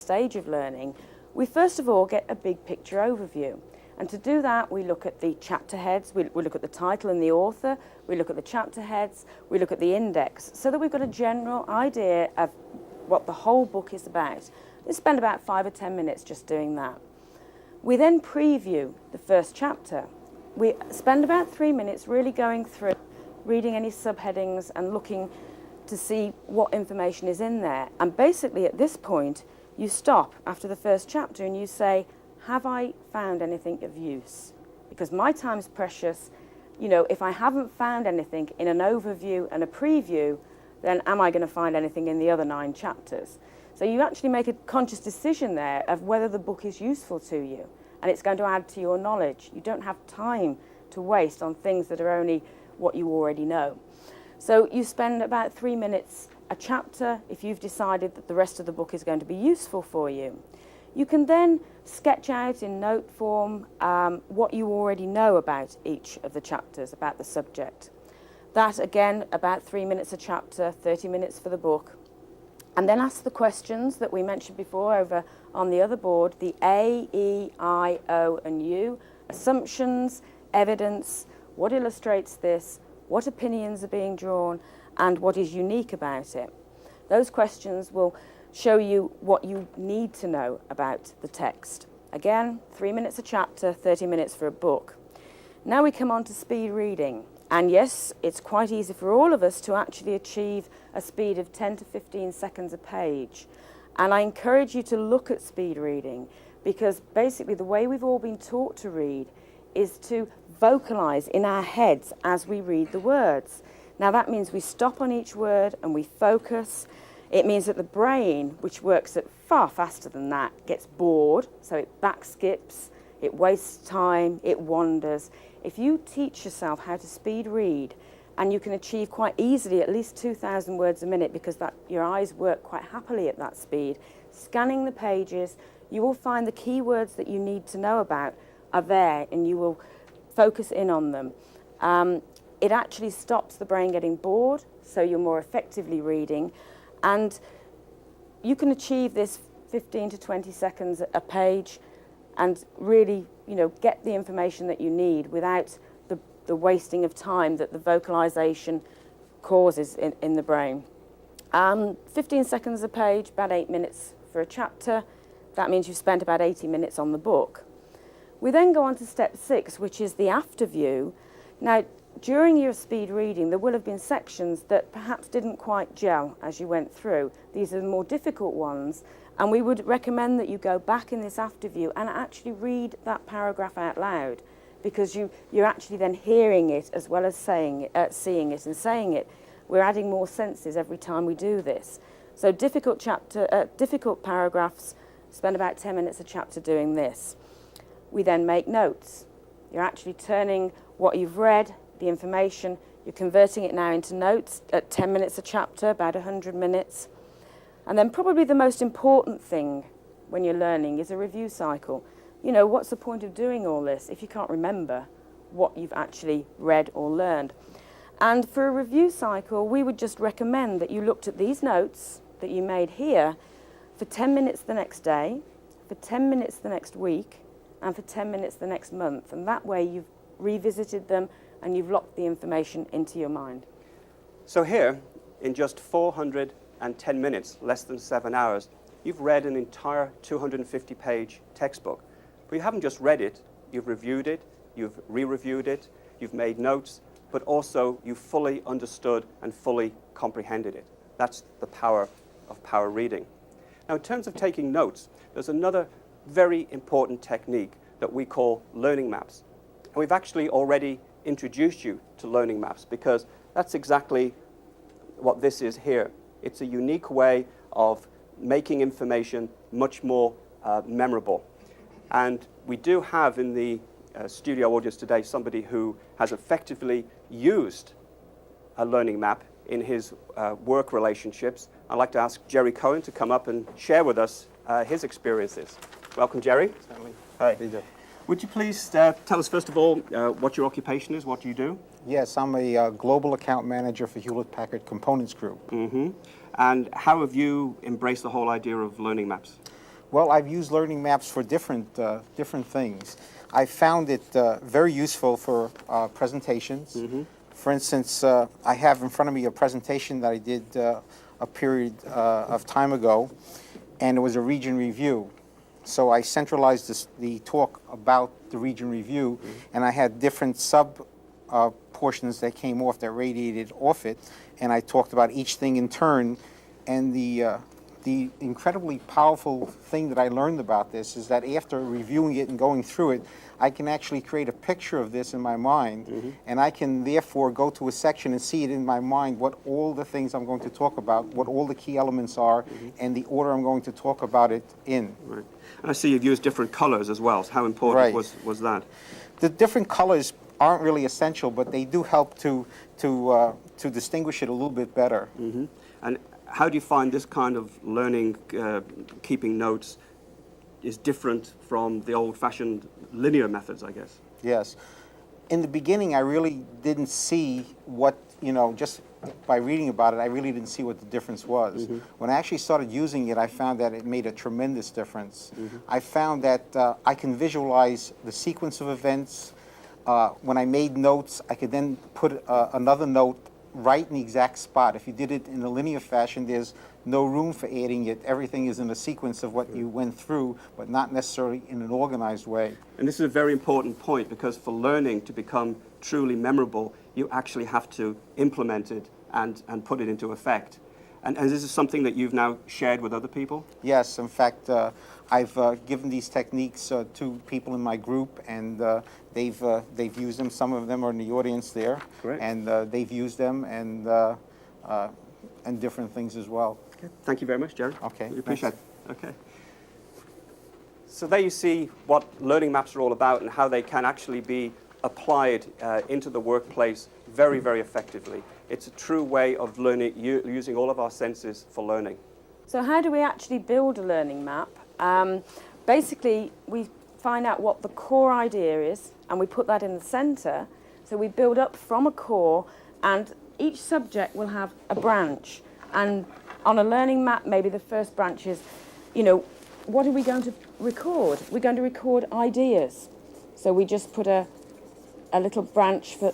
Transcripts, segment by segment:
stage of learning, we first of all get a big picture overview. And to do that, we look at the chapter heads, we look at the title and the author, we look at the chapter heads, we look at the index, so that we've got a general idea of what the whole book is about. We spend about 5 or 10 minutes just doing that. We then preview the first chapter. We spend about 3 minutes really going through, reading any subheadings and looking to see what information is in there. And basically at this point, you stop after the first chapter and you say, have I found anything of use? Because my time's precious. You know, if I haven't found anything in an overview and a preview, then am I going to find anything in the other 9 chapters? So you actually make a conscious decision there of whether the book is useful to you and it's going to add to your knowledge. You don't have time to waste on things that are only what you already know. So you spend about 3 minutes a chapter if you've decided that the rest of the book is going to be useful for you. You can then sketch out in note form what you already know about each of the chapters, about the subject. That, again, about 3 minutes a chapter, 30 minutes for the book. And then ask the questions that we mentioned before over on the other board, the A, E, I, O, and U. Assumptions, evidence, what illustrates this, what opinions are being drawn, and what is unique about it. Those questions will show you what you need to know about the text. Again, 3 minutes a chapter, 30 minutes for a book. Now we come on to speed reading. And yes, it's quite easy for all of us to actually achieve a speed of 10 to 15 seconds a page. And I encourage you to look at speed reading, because basically the way we've all been taught to read is to vocalize in our heads as we read the words. Now that means we stop on each word and we focus. It means that the brain, which works at far faster than that, gets bored, so it back skips, it wastes time, it wanders. If you teach yourself how to speed read, and you can achieve quite easily at least 2,000 words a minute because your eyes work quite happily at that speed, scanning the pages, you will find the key words that you need to know about are there and you will focus in on them. It actually stops the brain getting bored, so you're more effectively reading. And you can achieve this 15 to 20 seconds a page and really, you know, get the information that you need without the wasting of time that the vocalization causes in the brain. 15 seconds a page, about 8 minutes for a chapter. That means you've spent about 80 minutes on the book. We then go on to step 6, which is the after view. Now, during your speed reading, there will have been sections that perhaps didn't quite gel as you went through. These are the more difficult ones, and we would recommend that you go back in this after view and actually read that paragraph out loud, because you're actually then hearing it as well as seeing it and saying it. We're adding more senses every time we do this. So difficult paragraphs, spend about 10 minutes a chapter doing this. We then make notes. You're actually turning what you've read, the information, you're converting it now into notes at 10 minutes a chapter, about 100 minutes. And then probably the most important thing when you're learning is a review cycle. You know, what's the point of doing all this if you can't remember what you've actually read or learned? And for a review cycle, we would just recommend that you looked at these notes that you made here for 10 minutes the next day, for 10 minutes the next week, and for 10 minutes the next month. And that way you've revisited them and you've locked the information into your mind. So here, in just 410 minutes, less than 7 hours, you've read an entire 250-page textbook. But you haven't just read it, you've reviewed it, you've re-reviewed it, you've made notes, but also you've fully understood and fully comprehended it. That's the power of power reading. Now, in terms of taking notes, there's another very important technique that we call learning maps. And we've actually already introduced you to learning maps, because that's exactly what this is here. It's a unique way of making information much more memorable. And we do have in the studio audience today somebody who has effectively used a learning map in his work relationships. I'd like to ask Jerry Cohen to come up and share with us his experiences. Welcome, Jerry. Certainly. Hi. Pleasure. Would you please tell us, first of all, what your occupation is, what do you do? Yes, I'm a global account manager for Hewlett-Packard Components Group. Mm-hmm. And how have you embraced the whole idea of learning maps? Well, I've used learning maps for different things. I found it very useful for presentations. For instance, I have in front of me a presentation that I did a period of time ago, and it was a region review. So I centralized the talk about the region review, and I had different sub portions that came off, that radiated off it, and I talked about each thing in turn. And the incredibly powerful thing that I learned about this is that after reviewing it and going through it, I can actually create a picture of this in my mind, and I can therefore go to a section and see it in my mind, what all the things I'm going to talk about, what all the key elements are, and the order I'm going to talk about it in. Right. And I see you've used different colors as well. So how important was that? The different colors aren't really essential, but they do help to distinguish it a little bit better. And how do you find this kind of learning, keeping notes, is different from the old-fashioned linear methods, I guess? Yes. In the beginning, I really didn't see what, just by reading about it, I really didn't see what the difference was. When I actually started using it, I found that it made a tremendous difference. I found that I can visualize the sequence of events. When I made notes, I could then put another note right in the exact spot. If you did it in a linear fashion, there's no room for adding it. Everything is in a sequence of what you went through, but not necessarily in an organized way. And this is a very important point, because for learning to become truly memorable, you actually have to implement it and put it into effect. And this is something that you've now shared with other people? Yes, in fact, I've given these techniques to people in my group, and they've used them. Some of them are in the audience there. Great. And they've used them and different things as well. Okay. Thank you very much, Jerry. Okay. We appreciate it. Okay. So there you see what learning maps are all about and how they can actually be applied into the workplace very, very effectively. It's a true way of learning, using all of our senses for learning. So how do we actually build a learning map? Basically, we find out what the core idea is, and we put that in the center. So we build up from a core, and each subject will have a branch. And on a learning map, maybe the first branch is, what are we going to record? We're going to record ideas. So we just put a little branch for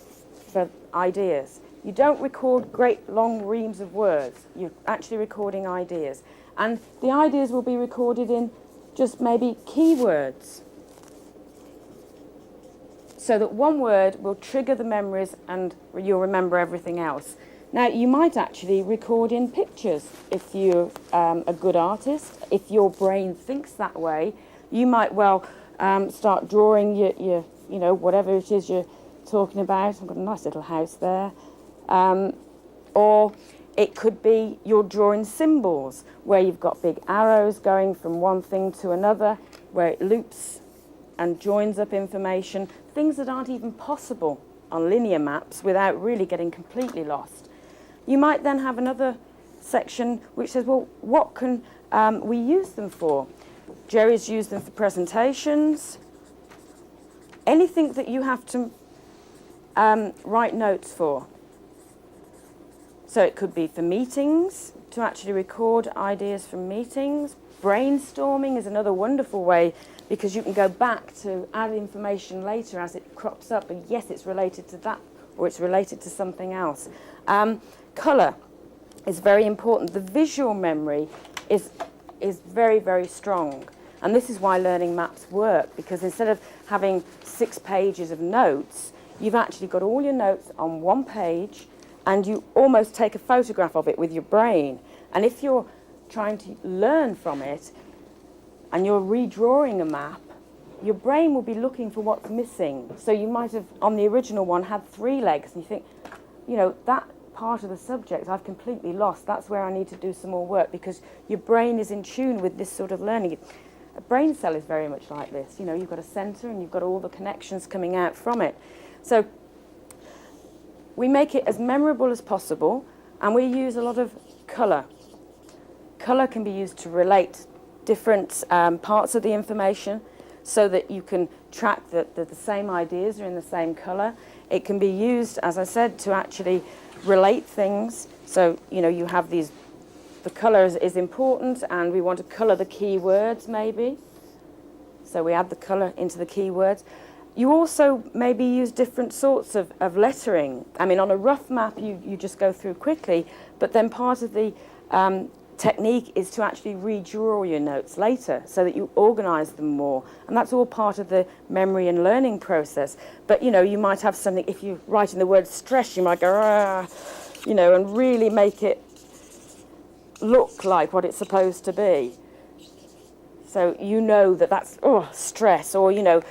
ideas. You don't record great long reams of words. You're actually recording ideas. And the ideas will be recorded in just maybe keywords, so that one word will trigger the memories and you'll remember everything else. Now, you might actually record in pictures if you're a good artist. If your brain thinks that way, you might well start drawing your whatever it is you're talking about. I've got a nice little house there. Or it could be you're drawing symbols where you've got big arrows going from one thing to another, where it loops and joins up information, things that aren't even possible on linear maps without really getting completely lost. You might then have another section which says, well, what can we use them for? Jerry's used them for presentations. Anything that you have to write notes for. So it could be for meetings, to actually record ideas from meetings. Brainstorming is another wonderful way, because you can go back to add information later as it crops up, and yes, it's related to that, or it's related to something else. Colour is very important. The visual memory is very, very strong. And this is why learning maps work, because instead of having 6 pages of notes, you've actually got all your notes on one page, and you almost take a photograph of it with your brain. And if you're trying to learn from it, and you're redrawing a map, your brain will be looking for what's missing. So you might have, on the original one, had 3 legs, and you think, that part of the subject I've completely lost. That's where I need to do some more work, because your brain is in tune with this sort of learning. A brain cell is very much like this. You've got a center, and you've got all the connections coming out from it. So we make it as memorable as possible, and we use a lot of colour. Colour can be used to relate different parts of the information, so that you can track that the same ideas are in the same colour. It can be used, as I said, to actually relate things. So, you have these the colour is important, and we want to colour the keywords maybe. So we add the colour into the keywords. You also maybe use different sorts of lettering. I mean, on a rough map, you just go through quickly, but then part of the technique is to actually redraw your notes later so that you organise them more. And that's all part of the memory and learning process. But, you know, you might have something, if you're writing the word stress, you might go, ah, you know, and really make it look like what it's supposed to be. So you know that that's, oh, stress, or, you know,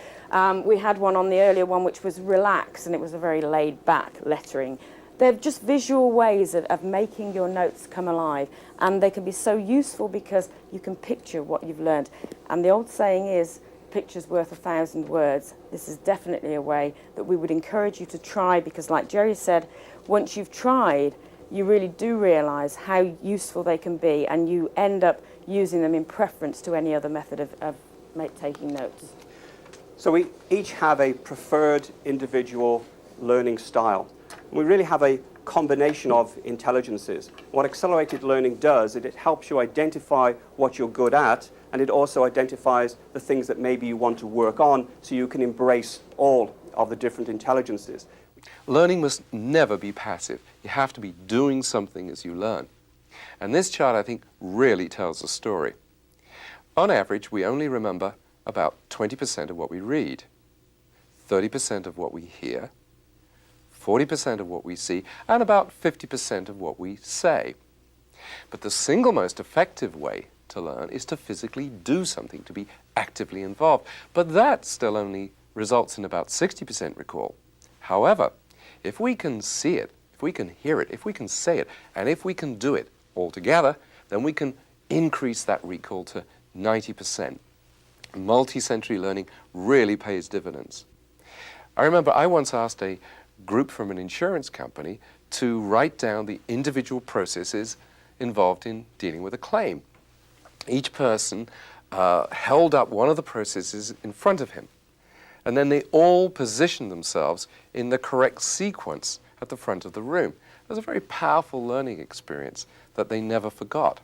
we had one on the earlier one which was relax, and it was a very laid-back lettering. They're just visual ways of making your notes come alive, and they can be so useful because you can picture what you've learned. And the old saying is, picture's worth 1,000 words. This is definitely a way that we would encourage you to try, because like Jerry said, once you've tried, you really do realise how useful they can be, and you end up using them in preference to any other method of taking notes. So we each have a preferred individual learning style. We really have a combination of intelligences. What accelerated learning does is it helps you identify what you're good at, and it also identifies the things that maybe you want to work on, so you can embrace all of the different intelligences. Learning must never be passive. You have to be doing something as you learn. And this chart, I think, really tells a story. On average, we only remember about 20% of what we read, 30% of what we hear, 40% of what we see, and about 50% of what we say. But the single most effective way to learn is to physically do something, to be actively involved. But that still only results in about 60% recall. However, if we can see it, if we can hear it, if we can say it, and if we can do it all together, then we can increase that recall to 90%. Multi-sensory learning really pays dividends. I remember I once asked a group from an insurance company to write down the individual processes involved in dealing with a claim. Each person held up one of the processes in front of him, and then they all positioned themselves in the correct sequence at the front of the room. It was a very powerful learning experience that they never forgot.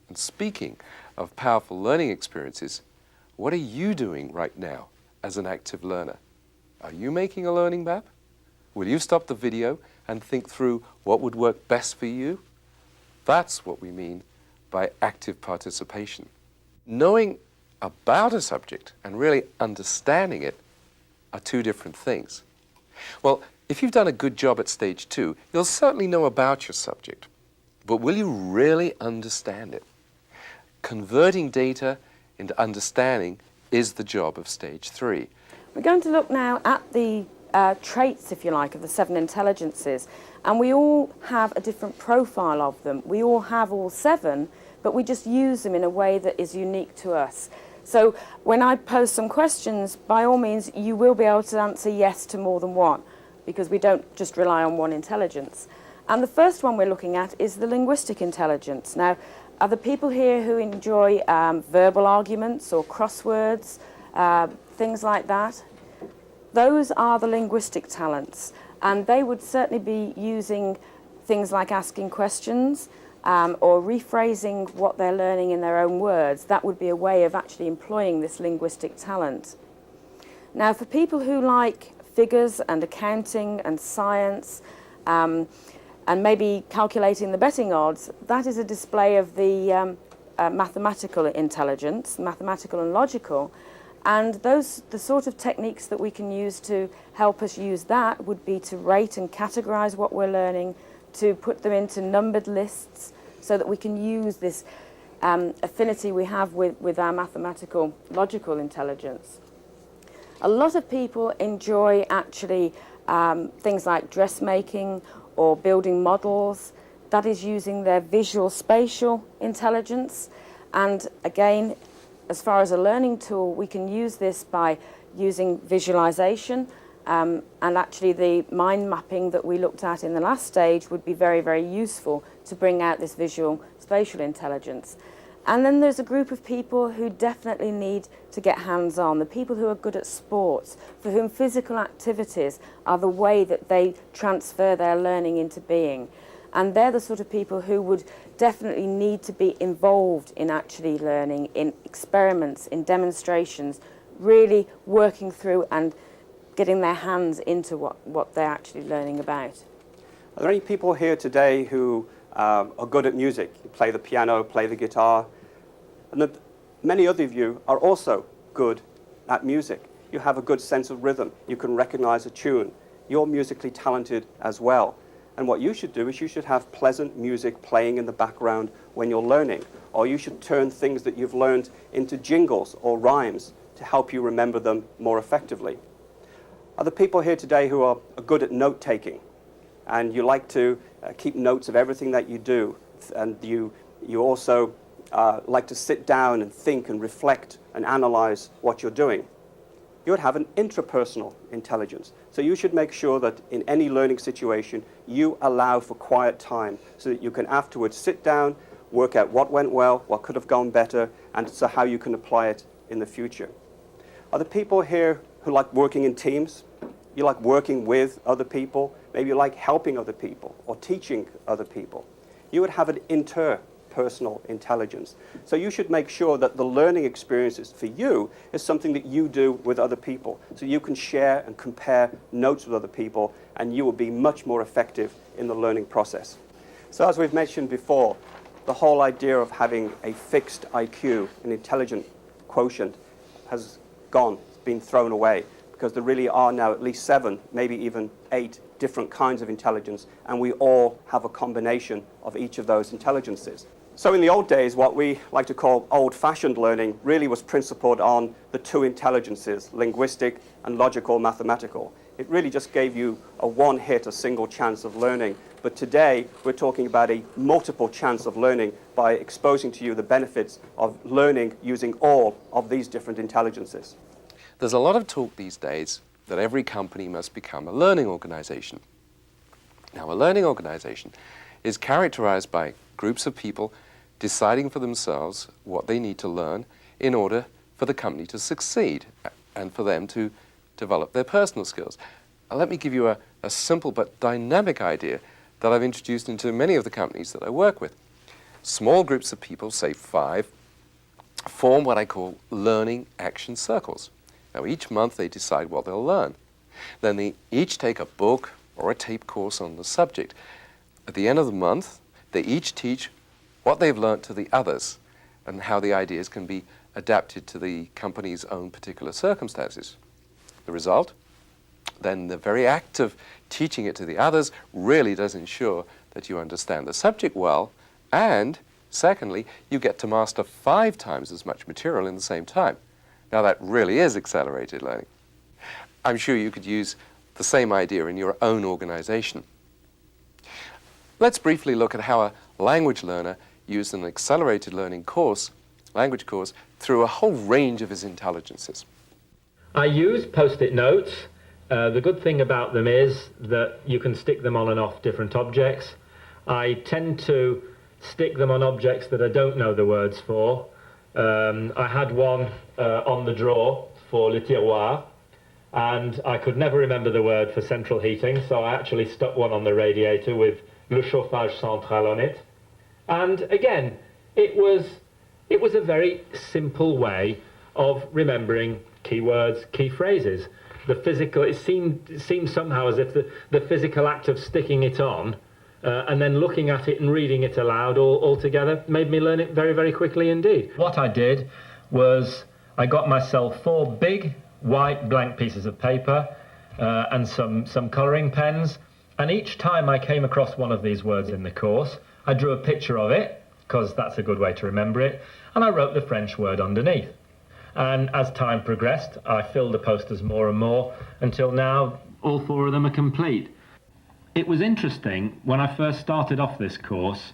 And speaking of powerful learning experiences, what are you doing right now as an active learner? Are you making a learning map? Will you stop the video and think through what would work best for you? That's what we mean by active participation. Knowing about a subject and really understanding it are two different things. Well, if you've done a good job at stage 2, you'll certainly know about your subject. But will you really understand it? Converting data into understanding is the job of stage 3. We're going to look now at the traits, if you like, of the 7 intelligences, and we all have a different profile of them. We all have all 7, but we just use them in a way that is unique to us. So when I pose some questions, by all means, you will be able to answer yes to more than one, because we don't just rely on one intelligence. And the first one we're looking at is the linguistic intelligence. Now, are there people here who enjoy verbal arguments or crosswords, things like that? Those are the linguistic talents, and they would certainly be using things like asking questions or rephrasing what they're learning in their own words. That would be a way of actually employing this linguistic talent. Now, for people who like figures and accounting and science, and maybe calculating the betting odds, that is a display of the mathematical intelligence, mathematical and logical. And the sort of techniques that we can use to help us use that would be to rate and categorize what we're learning, to put them into numbered lists so that we can use this affinity we have with our mathematical, logical intelligence. A lot of people enjoy actually things like dressmaking or building models. That is using their visual spatial intelligence. And again, as far as a learning tool, we can use this by using visualization, and actually the mind mapping that we looked at in the last stage would be very, very useful to bring out this visual spatial intelligence. And then there's a group of people who definitely need to get hands-on, the people who are good at sports, for whom physical activities are the way that they transfer their learning into being. And they're the sort of people who would definitely need to be involved in actually learning, in experiments, in demonstrations, really working through and getting their hands into what they're actually learning about. Are there any people here today who are good at music? You play the piano, play the guitar, and that many other of you are also good at music. You have a good sense of rhythm. You can recognize a tune. You're musically talented as well. And what you should do is you should have pleasant music playing in the background when you're learning, or you should turn things that you've learned into jingles or rhymes to help you remember them more effectively. Are there people here today who are good at note-taking, and you like to keep notes of everything that you do, and you also like to sit down and think and reflect and analyze what you're doing? You would have an intrapersonal intelligence. So you should make sure that in any learning situation, you allow for quiet time so that you can afterwards sit down, work out what went well, what could have gone better, and so how you can apply it in the future. Are there people here who like working in teams? You like working with other people? Maybe you like helping other people or teaching other people. You would have an interpersonal intelligence. So you should make sure that the learning experiences for you is something that you do with other people. So you can share and compare notes with other people, and you will be much more effective in the learning process. So as we've mentioned before, the whole idea of having a fixed IQ, an intelligent quotient, has gone, it's been thrown away, because there really are now at least 7, maybe even 8 different kinds of intelligence, and we all have a combination of each of those intelligences. So in the old days, what we like to call old-fashioned learning really was principled on the 2 intelligences, linguistic and logical mathematical. It really just gave you a one-hit, a single chance of learning. But today, we're talking about a multiple chance of learning by exposing to you the benefits of learning using all of these different intelligences. There's a lot of talk these days that every company must become a learning organization. Now, a learning organization is characterized by groups of people deciding for themselves what they need to learn in order for the company to succeed and for them to develop their personal skills. Let me give you a simple but dynamic idea that I've introduced into many of the companies that I work with. Small groups of people, say 5, form what I call learning action circles. Now, each month they decide what they'll learn. Then they each take a book or a tape course on the subject. At the end of the month, they each teach what they've learned to the others and how the ideas can be adapted to the company's own particular circumstances. The result? Then the very act of teaching it to the others really does ensure that you understand the subject well, and secondly, you get to master 5 times as much material in the same time. Now, that really is accelerated learning. I'm sure you could use the same idea in your own organization. Let's briefly look at how a language learner used an accelerated learning course, language course, through a whole range of his intelligences. I use post-it notes. The good thing about them is that you can stick them on and off different objects. I tend to stick them on objects that I don't know the words for. I had one on the drawer for le tiroir, and I could never remember the word for central heating, so I actually stuck one on the radiator with le chauffage central on it. And again, it was a very simple way of remembering keywords, key phrases. The physical, it seemed somehow as if the physical act of sticking it on and then looking at it and reading it aloud all together made me learn it very, very quickly indeed. What I did was I got myself 4 big white blank pieces of paper and some colouring pens, and each time I came across one of these words in the course, I drew a picture of it, because that's a good way to remember it, and I wrote the French word underneath. And as time progressed, I filled the posters more and more, until now all 4 of them are complete. It was interesting, when I first started off this course,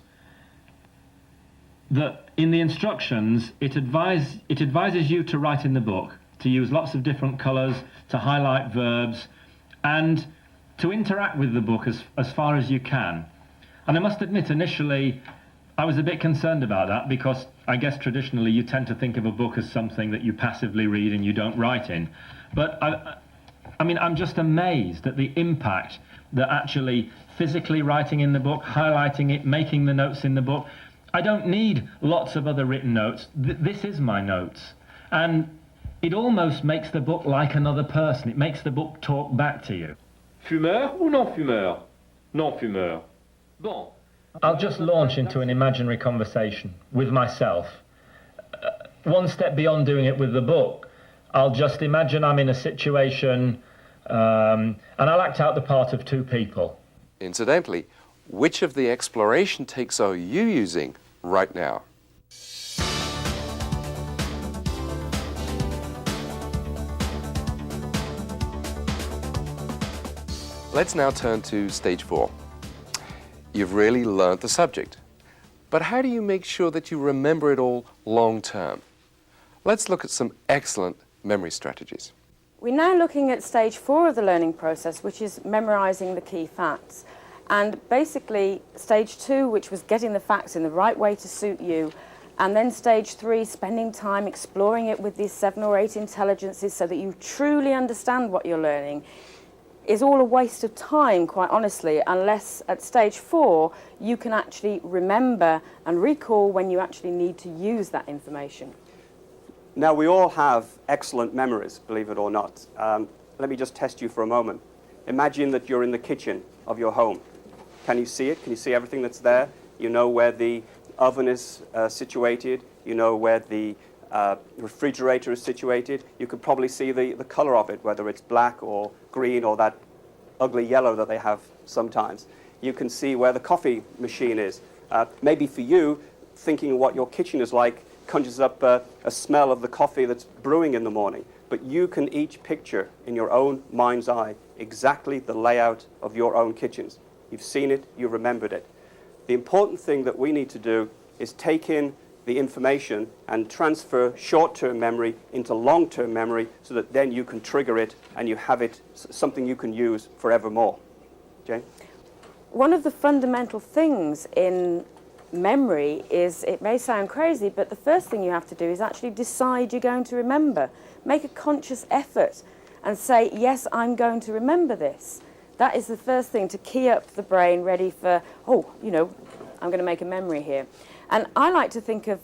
that in the instructions, it advises you to write in the book, to use lots of different colours, to highlight verbs, and to interact with the book as far as you can. And I must admit, initially, I was a bit concerned about that, because I guess traditionally you tend to think of a book as something that you passively read and you don't write in. But I mean, I'm just amazed at the impact that actually physically writing in the book, highlighting it, making the notes in the book. I don't need lots of other written notes. This is my notes. And it almost makes the book like another person. It makes the book talk back to you. Fumeur ou non-fumeur? Non-fumeur. Bon. I'll just launch into an imaginary conversation with myself. One step beyond doing it with the book, I'll just imagine I'm in a situation and I'll act out the part of two people. Incidentally, which of the exploration takes are you using right now? Let's now turn to stage 4. You've really learnt the subject, but how do you make sure that you remember it all long term? Let's look at some excellent memory strategies. We're now looking at stage 4 of the learning process, which is memorizing the key facts. And basically stage 2, which was getting the facts in the right way to suit you, and then stage 3, spending time exploring it with these 7 or 8 intelligences so that you truly understand what you're learning, is all a waste of time, quite honestly, unless at stage 4 you can actually remember and recall when you actually need to use that information. Now, we all have excellent memories, believe it or not. Let me just test you for a moment. Imagine that you're in the kitchen of your home. Can you see it? Can you see everything that's there? You know where the oven is situated. You know where the refrigerator is situated. You could probably see the color of it, whether it's black or green or that ugly yellow that they have sometimes. You can see where the coffee machine is. Maybe for you, thinking what your kitchen is like conjures up a smell of the coffee that's brewing in the morning. But you can each picture in your own mind's eye exactly the layout of your own kitchens. You've seen it, you remembered it. The important thing that we need to do is take in the information and transfer short-term memory into long-term memory so that then you can trigger it and you have it something you can use forevermore. Jane? One of the fundamental things in memory is, it may sound crazy, but the first thing you have to do is actually decide you're going to remember. Make a conscious effort and say, yes, I'm going to remember this. That is the first thing to key up the brain ready for, oh, you know, I'm going to make a memory here. And I like to think of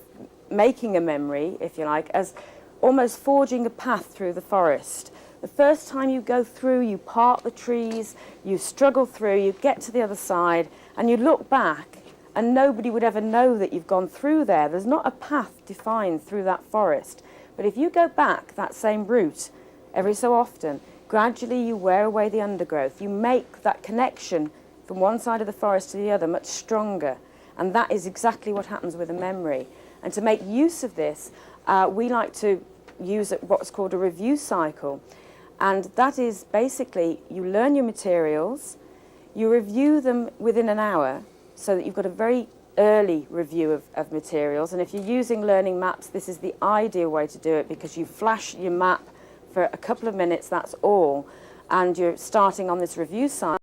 making a memory, if you like, as almost forging a path through the forest. The first time you go through, you part the trees, you struggle through, you get to the other side, and you look back, and nobody would ever know that you've gone through there. There's not a path defined through that forest. But if you go back that same route every so often, gradually you wear away the undergrowth. You make that connection from one side of the forest to the other much stronger. And that is exactly what happens with a memory. And to make use of this, we like to use what's called a review cycle. And that is basically, you learn your materials, you review them within an hour, so that you've got a very early review of materials. And if you're using learning maps, this is the ideal way to do it, because you flash your map for a couple of minutes, that's all. And you're starting on this review cycle.